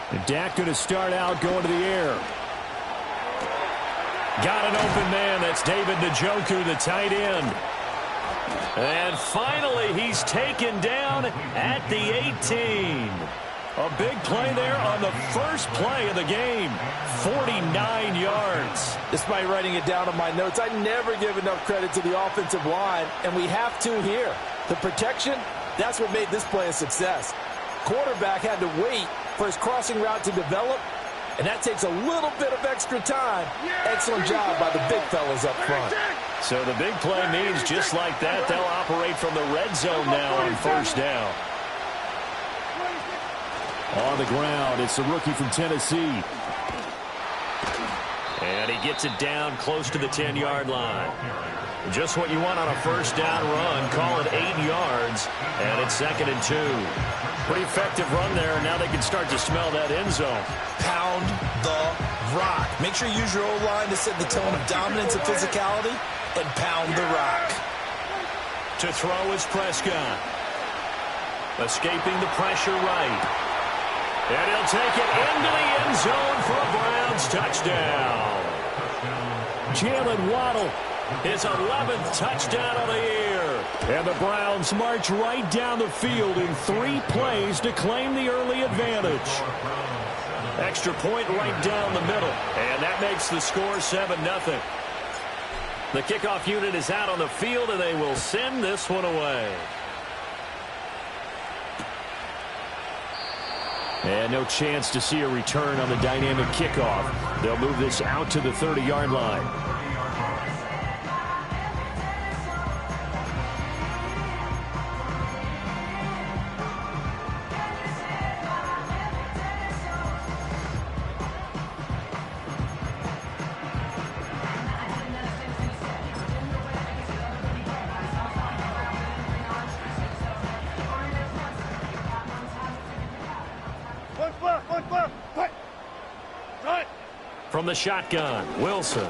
And Dak going to start out going to the air. Got an open man. That's David Njoku, the tight end. And finally, he's taken down at the 18. A big play there on the first play of the game. 49 yards. Despite writing it down on my notes, I never give enough credit to the offensive line, and we have to here. The protection, that's what made this play a success. Quarterback had to wait for his crossing route to develop, and that takes a little bit of extra time. Excellent job by the big fellas up front. So the big play means just like that, they'll operate from the red zone now on first down. On the ground, it's the rookie from Tennessee. And he gets it down close to the 10-yard line. Just what you want on a first down run. Call it 8 yards, and it's 2nd and 2. Pretty effective run there, and now they can start to smell that end zone. Pound the rock. Make sure you use your O-line to set the tone of dominance and physicality, and pound the rock. To throw is Prescott. Escaping the pressure right. And he'll take it into the end zone for a Browns touchdown. Jalen Waddle, his 11th touchdown of the year. And the Browns march right down the field in 3 plays to claim the early advantage. Extra point right down the middle. And that makes the score 7-0. The kickoff unit is out on the field, and they will send this one away. And no chance to see a return on the dynamic kickoff. They'll move this out to the 30-yard line. From the shotgun, Wilson.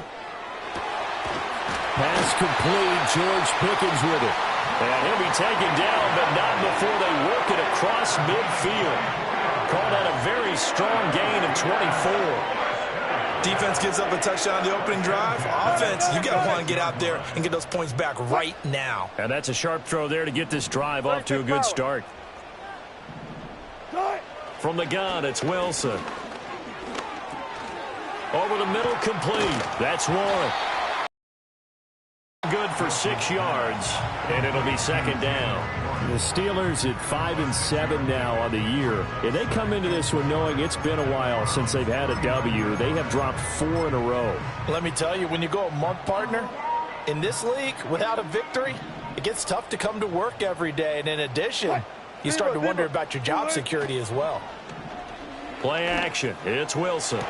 Pass complete. George Pickens with it. And he'll be taken down, but not before they work it across midfield. Call that a very strong gain of 24. Defense gives up a touchdown on the opening drive. Offense, you got to want to get out there and get those points back right now. And that's a sharp throw there to get this drive off to a good start. From the gun, it's Wilson. Over the middle, complete. That's Warren. Good for 6 yards, and it'll be 2nd down. The Steelers at 5-7 now on the year. And they come into this one knowing it's been a while since they've had a W. They have dropped 4 in a row. Let me tell you, when you go a month, partner, in this league, without a victory, it gets tough to come to work every day. And in addition, you start to wonder about your job security as well. Play action. It's Wilson.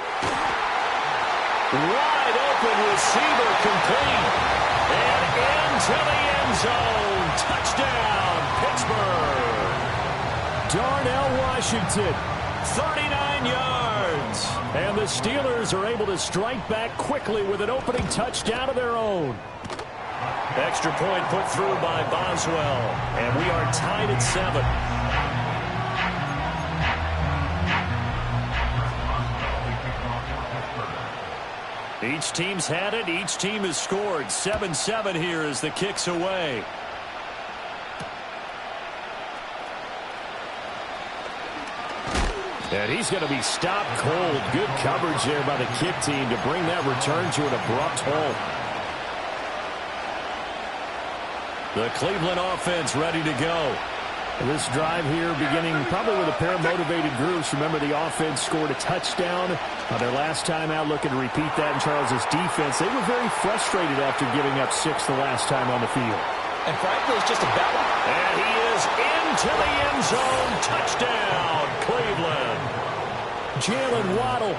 Wide open receiver, complete. And into the end zone. Touchdown, Pittsburgh. Darnell Washington, 39 yards. And the Steelers are able to strike back quickly with an opening touchdown of their own. Extra point put through by Boswell. And we are tied at 7. Each team's had it. Each team has scored. 7-7 here as the kick's away. And he's going to be stopped cold. Good coverage there by the kick team to bring that return to an abrupt halt. The Cleveland offense ready to go. This drive here beginning probably with a pair of motivated groups. Remember, the offense scored a touchdown their last time out, looking to repeat that in Charles' defense. They were very frustrated after giving up 6 the last time on the field. And frankly, it's just a battle. And he is into the end zone. Touchdown, Cleveland. Jalen Waddle,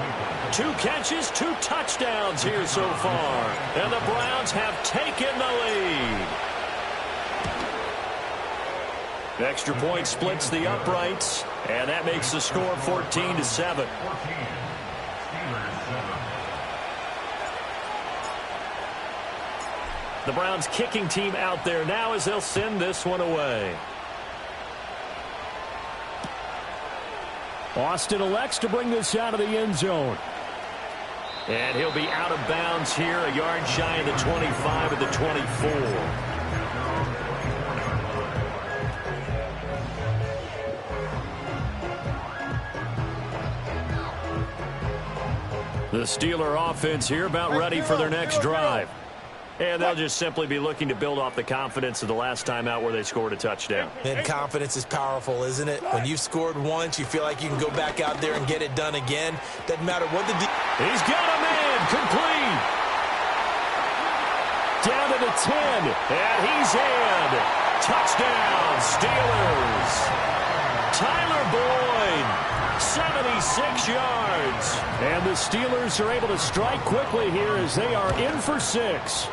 2 catches, 2 touchdowns here so far. And the Browns have taken the lead. Extra point splits the uprights, and that makes the score 14-7. The Browns kicking team out there now as they'll send this one away. Austin elects to bring this out of the end zone. And he'll be out of bounds here, a yard shy of the 25 of the 24. The Steeler offense here about ready for their next drive. And they'll just simply be looking to build off the confidence of the last time out where they scored a touchdown. And confidence is powerful, isn't it? When you've scored once, you feel like you can go back out there and get it done again. Doesn't matter what the... He's got a man, complete. Down to the 10, and he's in. Touchdown, Steelers. Tyler Boyd, 76 yards. And the Steelers are able to strike quickly here as they are in for 6.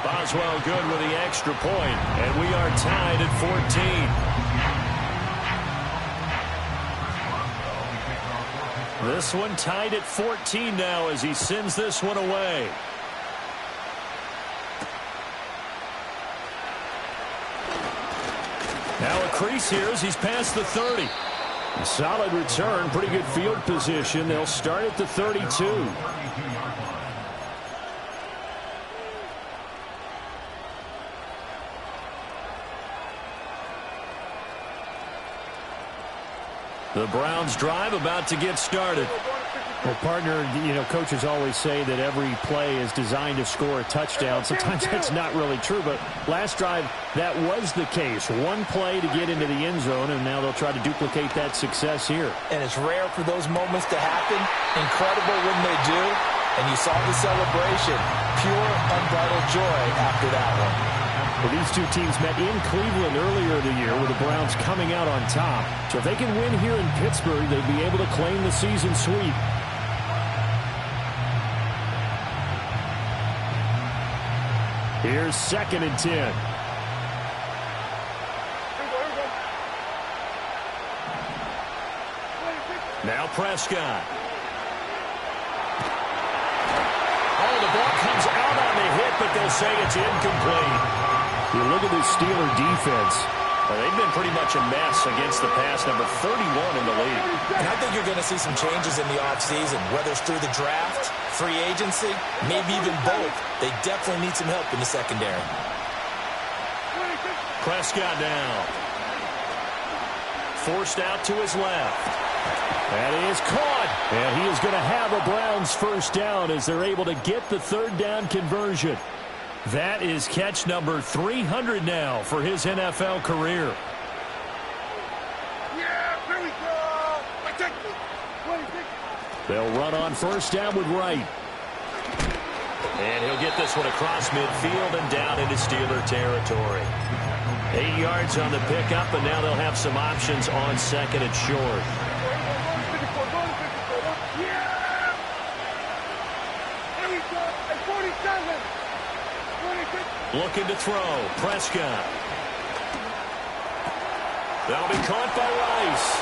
Boswell good with the extra point, and we are tied at 14. This one tied at 14 now as he sends this one away. Now a crease here as he's past the 30. A solid return, pretty good field position. They'll start at the 32. The Browns drive about to get started. Well, partner, you know, coaches always say that every play is designed to score a touchdown. Sometimes that's not really true, but last drive, that was the case. One play to get into the end zone, and now they'll try to duplicate that success here. And it's rare for those moments to happen. Incredible when they do. And you saw the celebration. Pure, unbridled joy after that one. Well, these two teams met in Cleveland earlier in the year with the Browns coming out on top. So if they can win here in Pittsburgh, they'd be able to claim the season sweep. Here's 2nd and 10. Now Prescott. Oh, the ball comes out on the hit, but they'll say it's incomplete. You look at this Steeler defense. Well, they've been pretty much a mess against the pass, number 31 in the league. And I think you're going to see some changes in the offseason, whether it's through the draft, free agency, maybe even both. They definitely need some help in the secondary. Prescott down. Forced out to his left. That is caught. And he is going to have a Browns first down as they're able to get the 3rd down conversion. That is catch number 300 now for his NFL career. Yeah, here we go. They'll run on first down with Wright. And he'll get this one across midfield and down into Steeler territory. 8 yards on the pickup, and now they'll have some options on 2nd and short. Yeah. Here we go. At 47. Looking to throw. Prescott. That'll be caught by Rice.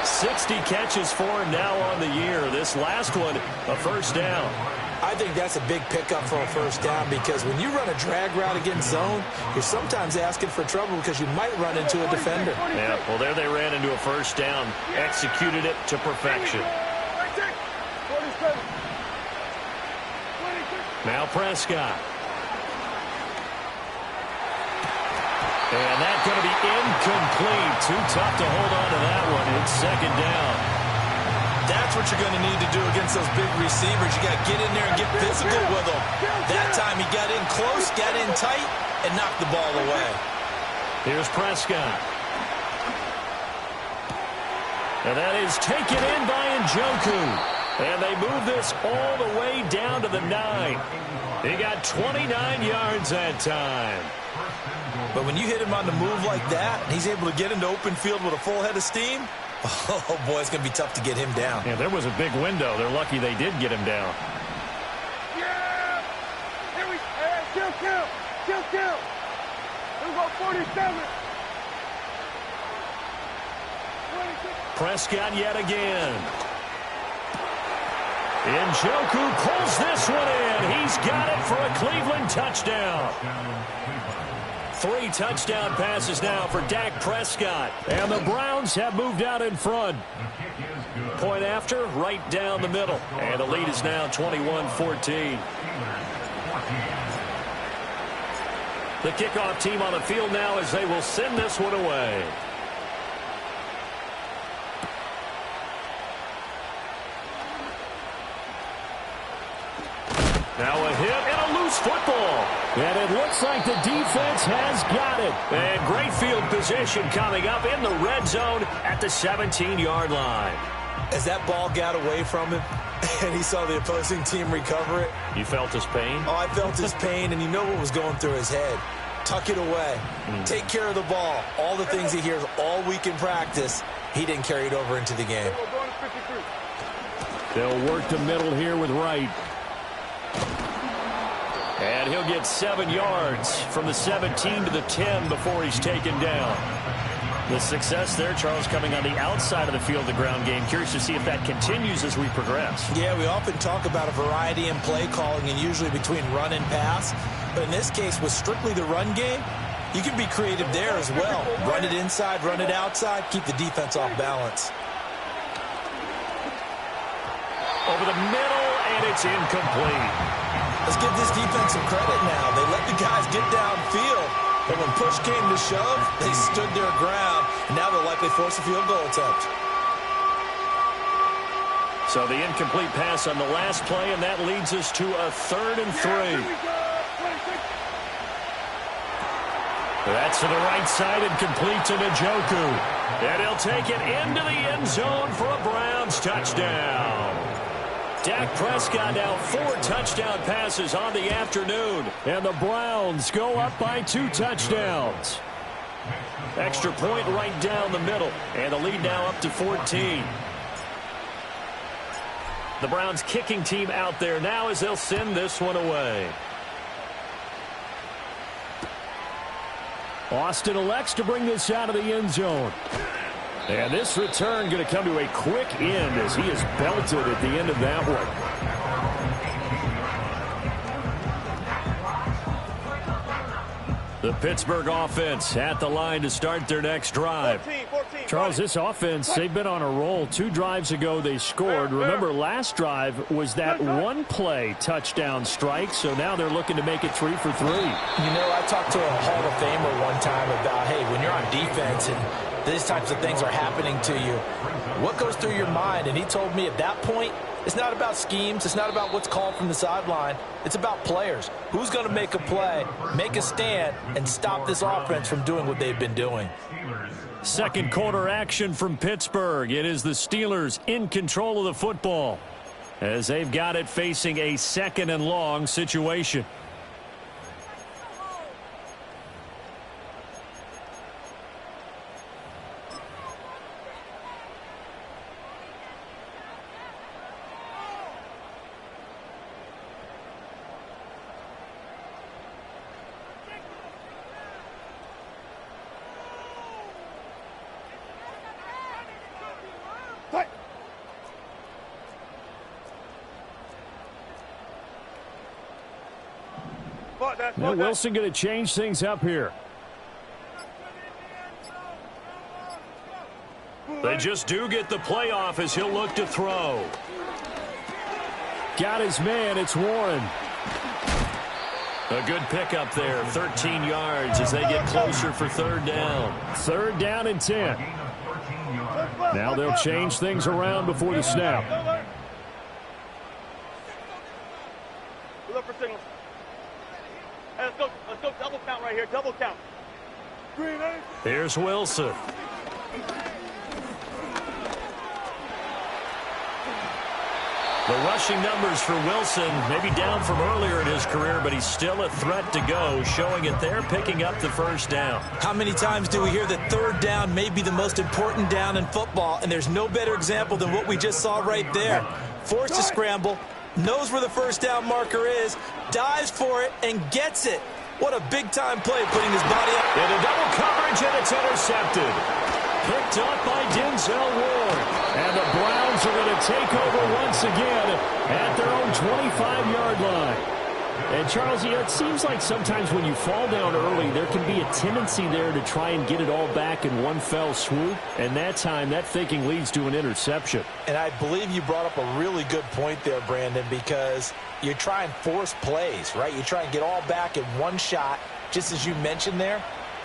60 catches for him now on the year. This last one, a first down. I think that's a big pickup for a first down because when you run a drag route against zone, you're sometimes asking for trouble because you might run into a defender. Yeah, well, there they ran into a first down. Executed it to perfection. Now Prescott. And that's going to be incomplete. Too tough to hold on to that one. It's 2nd down. That's what you're going to need to do against those big receivers. You got to get in there and get physical with them. That time he got in close, got in tight, and knocked the ball away. Here's Prescott. And that is taken in by Njoku. And they move this all the way down to the 9. He got 29 yards that time. But when you hit him on the move like that, and he's able to get into open field with a full head of steam, oh, boy, it's going to be tough to get him down. Yeah, there was a big window. They're lucky they did get him down. Yeah! Here we go. Kill. Here we go, 47. Prescott yet again. Njoku pulls this one in. He's got it for a Cleveland touchdown. 3 touchdown passes now for Dak Prescott. And the Browns have moved out in front. Point after, right down the middle. And the lead is now 21-14. The kickoff team on the field now as they will send this one away. Now a hit and a loose football. And it looks like the defense has got it. And great field position coming up in the red zone at the 17-yard line. As that ball got away from him and he saw the opposing team recover it. You felt his pain? Oh, I felt his pain, and you know what was going through his head. Tuck it away. Take care of the ball. All the things he hears all week in practice, he didn't carry it over into the game. They'll work the middle here with Wright. And he'll get 7 yards from the 17 to the 10 before he's taken down. The success there, Charles, coming on the outside of the field, the ground game. Curious to see if that continues as we progress. Yeah, we often talk about a variety in play calling and usually between run and pass. But in this case, with strictly the run game, you can be creative there as well. Run it inside, run it outside, keep the defense off balance. Over the middle, and it's incomplete. Let's give this defense some credit now. They let the guys get downfield, but when push came to shove, they stood their ground, and now they'll likely force a field goal attempt. So the incomplete pass on the last play, and that leads us to a 3rd and 3. That's to the right side and complete to Njoku. And he'll take it into the end zone for a Browns touchdown. Dak Prescott now 4 touchdown passes on the afternoon. And the Browns go up by 2 touchdowns. Extra point right down the middle. And the lead now up to 14. The Browns kicking team out there now as they'll send this one away. Austin elects to bring this out of the end zone. And this return going to come to a quick end as he is belted at the end of that one. The Pittsburgh offense at the line to start their next drive. 14, Charles, this offense, they've been on a roll. 2 drives ago they scored. Remember, last drive was that 1-play touchdown strike, so now they're looking to make it 3 for 3. You know, I talked to a Hall of Famer one time about, hey, when you're on defense and these types of things are happening to you, what goes through your mind? And he told me at that point, it's not about schemes. It's not about what's called from the sideline. It's about players. Who's going to make a play, make a stand, and stop this offense from doing what they've been doing? Second quarter action from Pittsburgh. It is the Steelers in control of the football as they've got it facing a 2nd and long situation. Now Wilson going to change things up here. They just do get the playoff as he'll look to throw. Got his man. It's Warren. A good pickup there. 13 yards as they get closer for 3rd down. 3rd down and 10. Now they'll change things around before the snap. Look for signals. Hey, let's go double count right here. Double count. Green, eh? Here's Wilson. The rushing numbers for Wilson, maybe down from earlier in his career, but he's still a threat to go, showing it there, picking up the 1st down. How many times do we hear that 3rd down may be the most important down in football, and there's no better example than what we just saw right there. Forced to scramble, knows where the 1st down marker is, dives for it, and gets it. What a big-time play, putting his body up. Into double coverage, and it's intercepted. Picked up by Denzel Ward. And the Browns are going to take over once again at their own 25-yard line. And, Charles, it seems like sometimes when you fall down early, there can be a tendency there to try and get it all back in one fell swoop. And that time, that thinking leads to an interception. And I believe you brought up a really good point there, Brandon, because you try and force plays, right? You try and get all back in one shot, just as you mentioned there.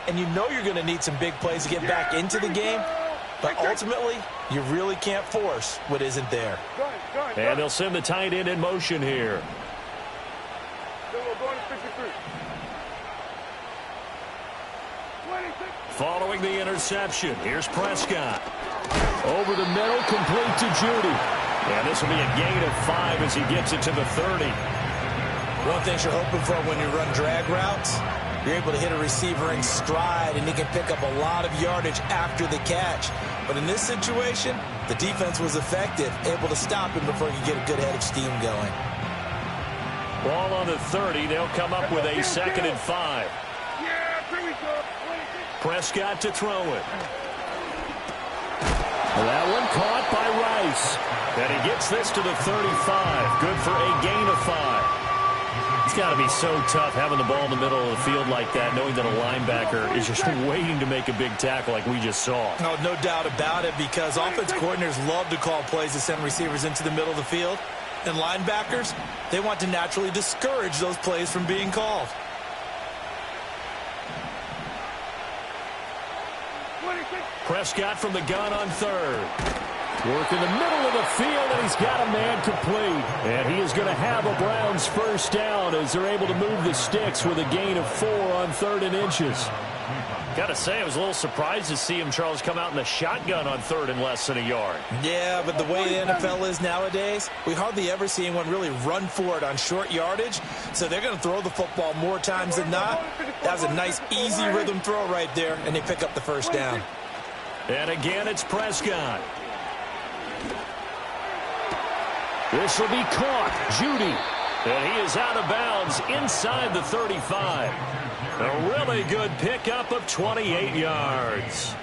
And you know you're going to need some big plays to get back into the game. But ultimately, you really can't force what isn't there. And they'll send the tight end in motion here. Following the interception, here's Prescott. Over the middle, complete to Judy. And this will be a gain of 5 as he gets it to the 30. One thing you're hoping for when you run drag routes, you're able to hit a receiver in stride, and he can pick up a lot of yardage after the catch. But in this situation, the defense was effective, able to stop him before he could get a good head of steam going. Ball on the 30. They'll come up with a 2nd and 5. Prescott to throw it. That one caught by Rice. And he gets this to the 35. Good for a gain of 5. It's got to be so tough having the ball in the middle of the field like that, knowing that a linebacker is just waiting to make a big tackle like we just saw. No doubt about it, because offense coordinators love to call plays to send receivers into the middle of the field. And linebackers, they want to naturally discourage those plays from being called. Prescott from the gun on 3rd. Work in the middle of the field, and he's got a man complete. And he is going to have a Browns first down as they're able to move the sticks with a gain of 4 on 3rd and inches. Got to say, I was a little surprised to see him, Charles, come out in the shotgun on 3rd and less than a yard. Yeah, but the way the NFL is nowadays, we hardly ever see anyone really run for it on short yardage. So they're going to throw the football more times than not. That was a nice, easy rhythm throw right there, and they pick up the first down. And again, it's Prescott. This will be caught. Judy. And he is out of bounds inside the 35. A really good pickup of 28 yards.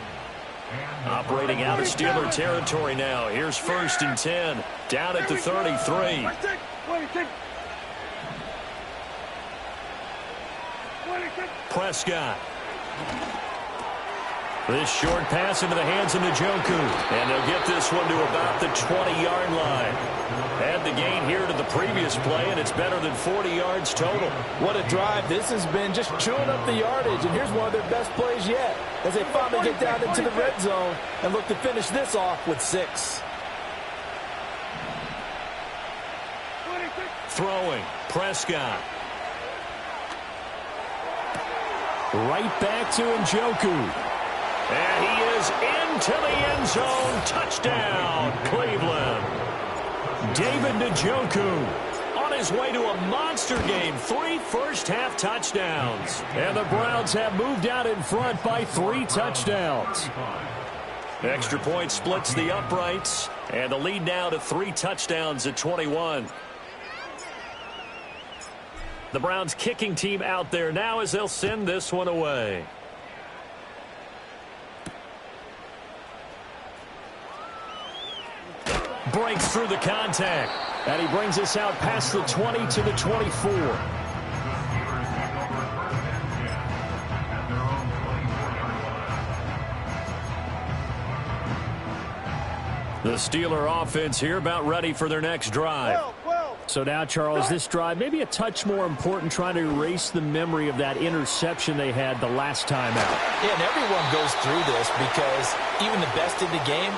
Operating out of Steeler territory now. Here's 1st and 10. Down at the 33. Prescott. This short pass into the hands of Njoku. And they'll get this one to about the 20-yard line. Add the gain here to the previous play, and it's better than 40 yards total. What a drive. This has been just chewing up the yardage, and here's one of their best plays yet as they finally get down into the red zone and look to finish this off with 6. Throwing. Prescott. Right back to Njoku. And he is into the end zone. Touchdown, Cleveland. David Njoku on his way to a monster game. 3 first-half touchdowns. And the Browns have moved out in front by 3 touchdowns. Extra point splits the uprights. And the lead now to 3 touchdowns at 21. The Browns kicking team out there now as they'll send this one away. Breaks through the contact. And he brings us out past the 20 to the 24. The Steeler offense here about ready for their next drive. So now, Charles, this drive may be a touch more important, trying to erase the memory of that interception they had the last time out. Yeah, and everyone goes through this because even the best in the game,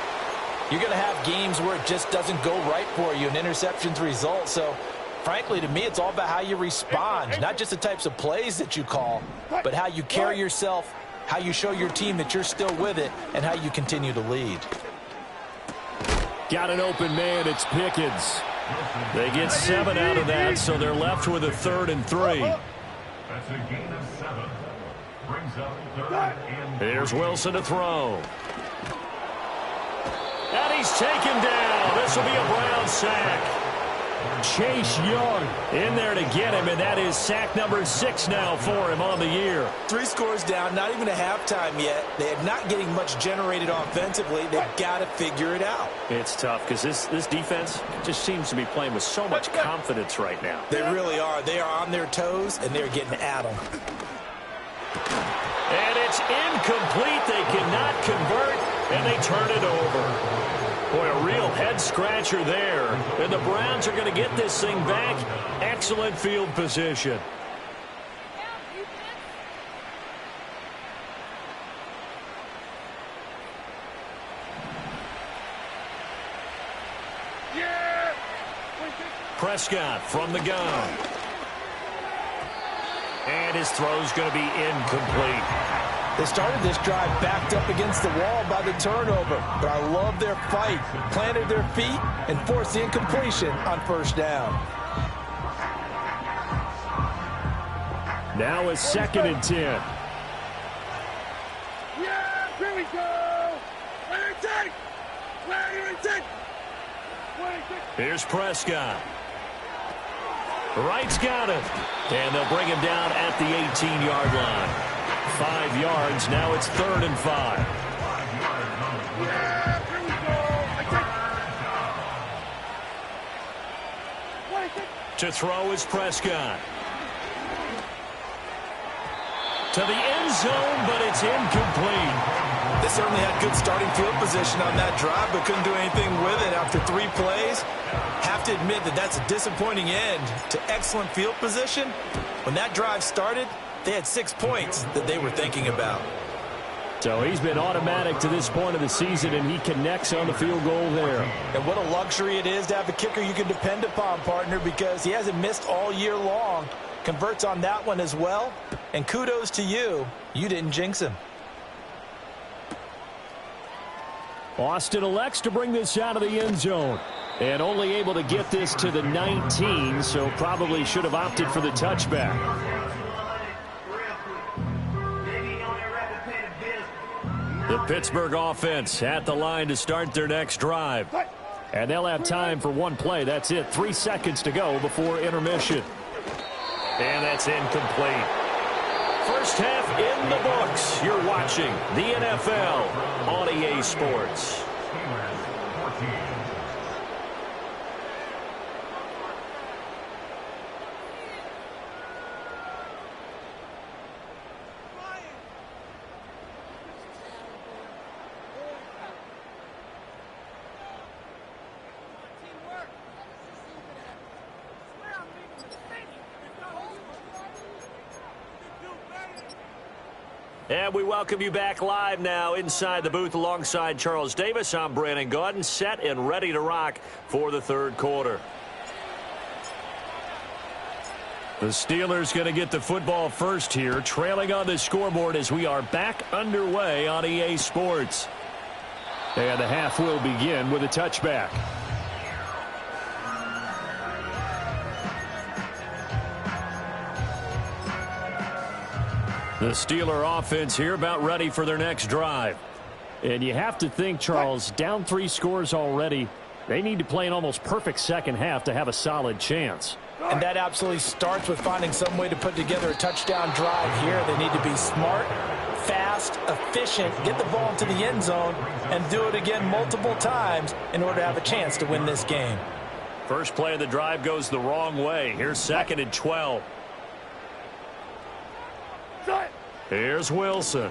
you're going to have games where it just doesn't go right for you, and interceptions result. So, frankly, to me, it's all about how you respond, not just the types of plays that you call, but how you carry yourself, how you show your team that you're still with it, and how you continue to lead. Got an open man. It's Pickens. They get 7 out of that, so they're left with a 3rd and 3. That's a gain of 7. Brings up 3rd and 3. Here's Wilson to throw. And he's taken down. This will be a Brown sack. Chase Young in there to get him, and that is sack number 6 now for him on the year. 3 scores down, not even a halftime yet. They're not getting much generated offensively. They've got to figure it out. It's tough because this defense just seems to be playing with so much confidence right now. They really are. They are on their toes, and they're getting at them. And it's incomplete. They cannot convert, and they turn it over. Boy, a real head-scratcher there. And the Browns are going to get this thing back. Excellent field position. Prescott from the gun. And his throw's going to be incomplete. They started this drive backed up against the wall by the turnover, but I love their fight. Planted their feet and forced the incompletion on first down. Now it's 2nd and 10. Yeah, here we go. Here's Prescott. Wright's got it. And they'll bring him down at the 18-yard line. 5 yards. Now it's 3rd and 5. Yeah, here we go. To throw is Prescott. To the end zone, but it's incomplete. They certainly had good starting field position on that drive, but couldn't do anything with it after 3 plays. Have to admit that that's a disappointing end to excellent field position. When that drive started, they had 6 points that they were thinking about. So he's been automatic to this point of the season, and he connects on the field goal there. And what a luxury it is to have a kicker you can depend upon, partner, because he hasn't missed all year long. Converts on that one as well. And kudos to you. You didn't jinx him. Austin elects to bring this out of the end zone. And only able to get this to the 19, so probably should have opted for the touchback. The Pittsburgh offense at the line to start their next drive. And they'll have time for 1 play. That's it. 3 seconds to go before intermission. And that's incomplete. First half in the books. You're watching the NFL on EA Sports. And we welcome you back live now inside the booth alongside Charles Davis. I'm Brandon Gaudin, set and ready to rock for the 3rd quarter. The Steelers going to get the football first here, trailing on the scoreboard as we are back underway on EA Sports. And the half will begin with a touchback. The Steeler offense here about ready for their next drive. And you have to think, Charles, down 3 scores already. They need to play an almost perfect second half to have a solid chance. And that absolutely starts with finding some way to put together a touchdown drive here. They need to be smart, fast, efficient, get the ball into the end zone, and do it again multiple times in order to have a chance to win this game. First play of the drive goes the wrong way. Here's 2nd and 12. Here's Wilson.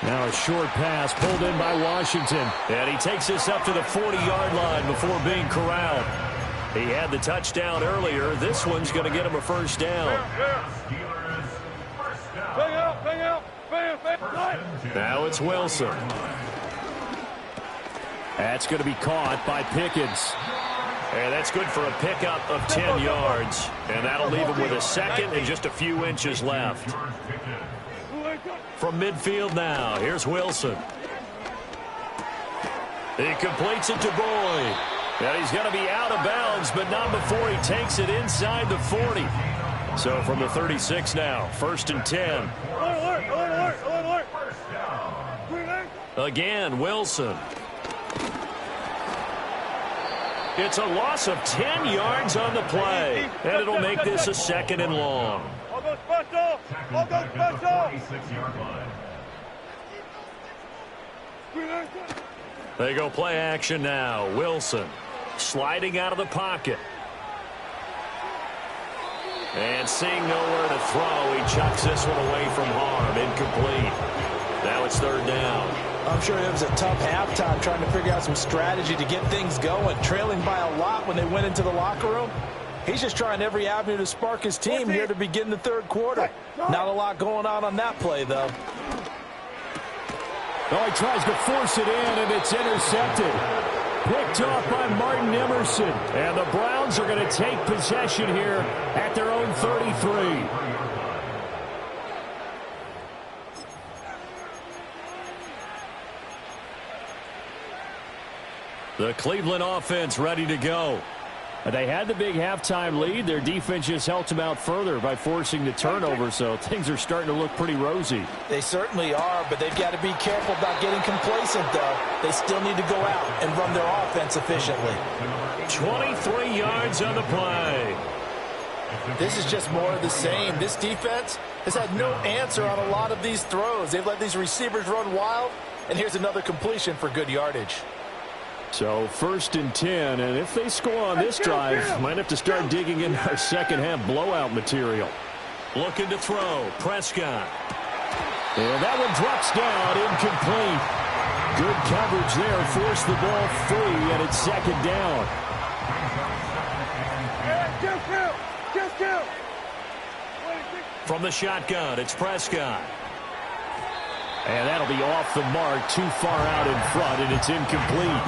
Now a short pass pulled in by Washington. And he takes this up to the 40-yard line before being corralled. He had the touchdown earlier. This one's going to get him a first down. Now it's Wilson. That's going to be caught by Pickens. And that's good for a pickup of 10 yards. And that'll leave him with a second and just a few inches left. From midfield now, here's Wilson. He completes it to Boyd. And he's going to be out of bounds, but not before he takes it inside the 40. So from the 36 now, 1st and 10. It's a loss of 10 yards on the play, and it'll make this a 2nd and long. I'll go special. I'll go special. 46-yard line. They go play action now. Wilson sliding out of the pocket. And seeing nowhere to throw, he chucks this one away from harm. Incomplete. Now it's 3rd down. I'm sure it was a tough halftime trying to figure out some strategy to get things going. Trailing by a lot when they went into the locker room. He's just trying every avenue to spark his team here to begin the 3rd quarter. Not a lot going on that play, though. Oh, he tries to force it in, and it's intercepted. Picked off by Martin Emerson. And the Browns are going to take possession here at their own 33. The Cleveland offense ready to go. They had the big halftime lead. Their defense just helped them out further by forcing the turnover, so things are starting to look pretty rosy. They certainly are, but they've got to be careful about getting complacent, though. They still need to go out and run their offense efficiently. 23 yards on the play. This is just more of the same. This defense has had no answer on a lot of these throws. They've let these receivers run wild, and here's another completion for good yardage. So 1st and 10, and if they score on this drive, might have to start digging in our second half blowout material. Looking to throw. Prescott. And that one drops down, incomplete. Good coverage there, forced the ball free, and it's 2nd down. From the shotgun, it's Prescott. And that'll be off the mark, too far out in front, and it's incomplete.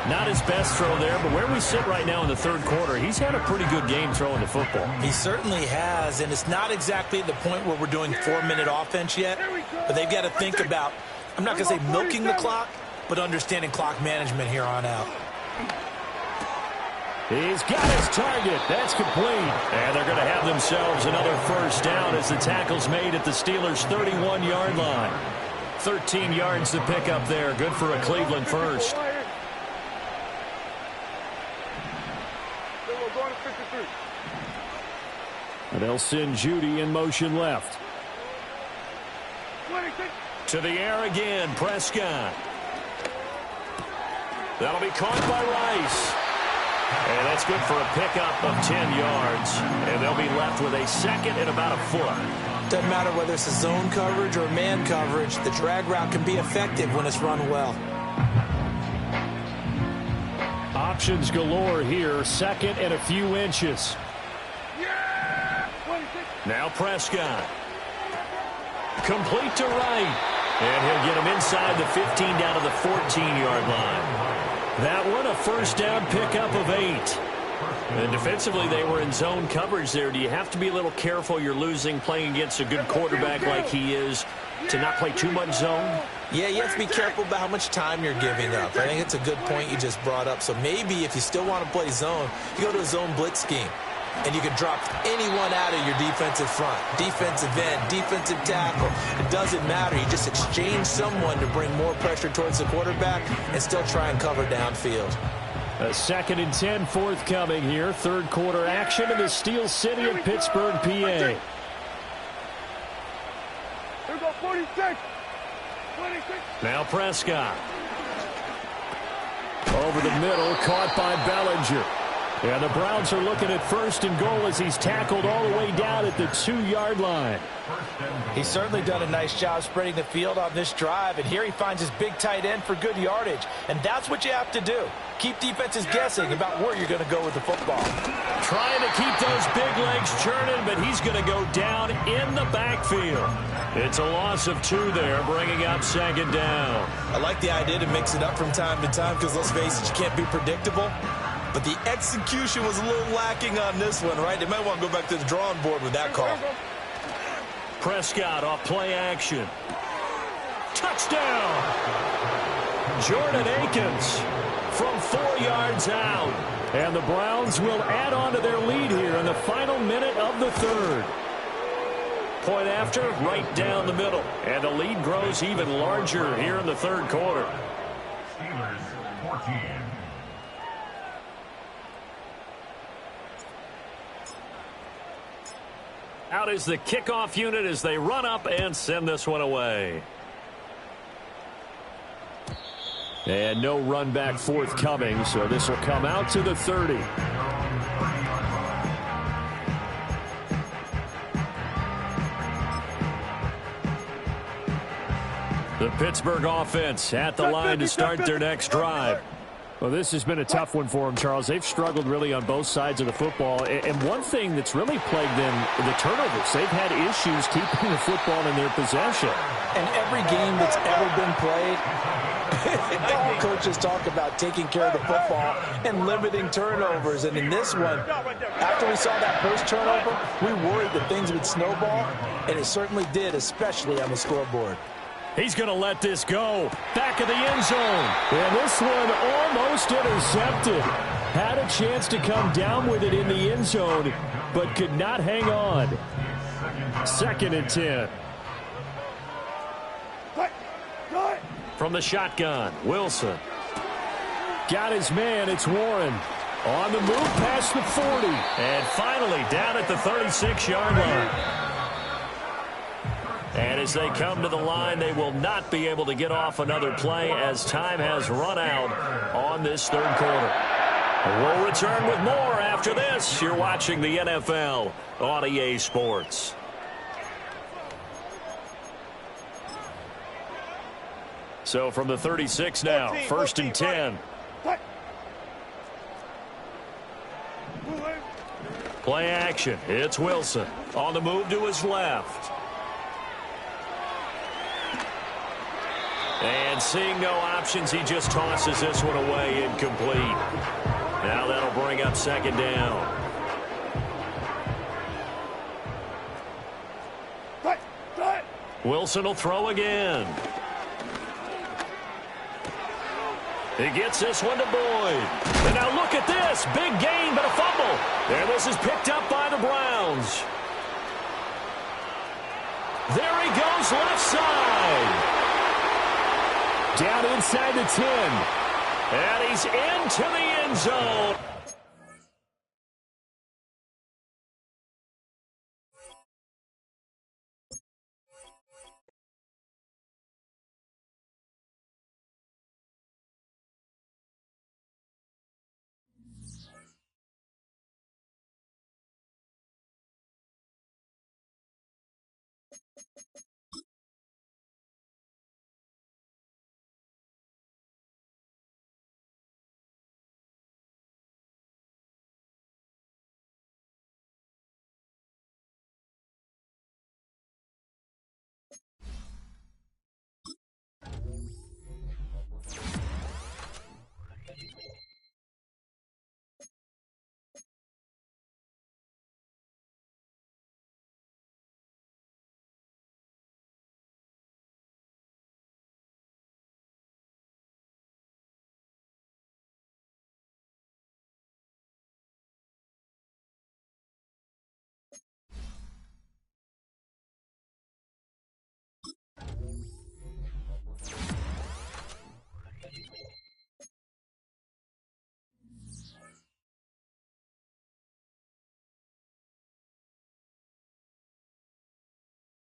Not his best throw there, but where we sit right now in the 3rd quarter, he's had a pretty good game throwing the football. He certainly has, and it's not exactly at the point where we're doing 4-minute offense yet, but they've got to think about, I'm not going to say milking the clock, but understanding clock management here on out. He's got his target. That's complete. And they're going to have themselves another 1st down as the tackle's made at the Steelers' 31-yard line. 13 yards to pick up there. Good for a Cleveland first. And they'll send Judy in motion left. To the air again, Prescott. That'll be caught by Rice. And that's good for a pickup of 10 yards. And they'll be left with a 2nd and about a foot. Doesn't matter whether it's a zone coverage or man coverage, the drag route can be effective when it's run well. Options galore here, 2nd and a few inches. Now Prescott. Complete to Wright. And he'll get him inside the 15 down to the 14-yard line. That one a 1st down pickup of 8. And defensively, they were in zone coverage there. Do you have to be a little careful you're losing playing against a good quarterback like he is to not play too much zone? Yeah, you have to be careful about how much time you're giving up. I think it's a good point you just brought up. So maybe if you still want to play zone, you go to a zone blitz scheme. And you can drop anyone out of your defensive front, defensive end, defensive tackle. It doesn't matter. You just exchange someone to bring more pressure towards the quarterback and still try and cover downfield. A 2nd and 10 forthcoming here. 3rd quarter action in the Steel City of Pittsburgh, PA. Here we go, 46. Now Prescott. Over the middle, caught by Bellinger. And the Browns are looking at 1st and goal as he's tackled all the way down at the 2-yard line. He's certainly done a nice job spreading the field on this drive, and here he finds his big tight end for good yardage. And that's what you have to do. Keep defenses guessing about where you're going to go with the football. Trying to keep those big legs churning, but he's going to go down in the backfield. It's a loss of 2 there, bringing up 2nd down. I like the idea to mix it up from time to time because, let's face it, you can't be predictable. But the execution was a little lacking on this one, right? They might want to go back to the drawing board with that call. Prescott off play action. Touchdown! Jordan Akins from 4 yards out. And the Browns will add on to their lead here in the final minute of the 3rd. Point after, right down the middle. And the lead grows even larger here in the 3rd quarter. Steelers 14. Out is the kickoff unit as they run up and send this one away. And no run back forthcoming, so this will come out to the 30. The Pittsburgh offense at the line to start their next drive. Well, this has been a tough one for them, Charles. They've struggled really on both sides of the football. And one thing that's really plagued them, the turnovers. They've had issues keeping the football in their possession. And every game that's ever been played, all coaches talk about taking care of the football and limiting turnovers. And in this one, after we saw that first turnover, we worried that things would snowball, and it certainly did, especially on the scoreboard. He's going to let this go. Back of the end zone. And this one almost intercepted. Had a chance to come down with it in the end zone, but could not hang on. 2nd and 10. From the shotgun, Wilson. Got his man. It's Warren. On the move past the 40. And finally down at the 36-yard line. And as they come to the line, they will not be able to get off another play as time has run out on this third quarter. We'll return with more after this. You're watching the NFL on EA Sports. So from the 36 now, 1st and 10. Play action. It's Wilson on the move to his left. And seeing no options, he just tosses this one away incomplete. Now that'll bring up 2nd down. Wilson will throw again. He gets this one to Boyd. And now look at this. Big gain, but a fumble. And this is picked up by the Browns. There he goes left side. Down inside the 10. And he's into the end zone.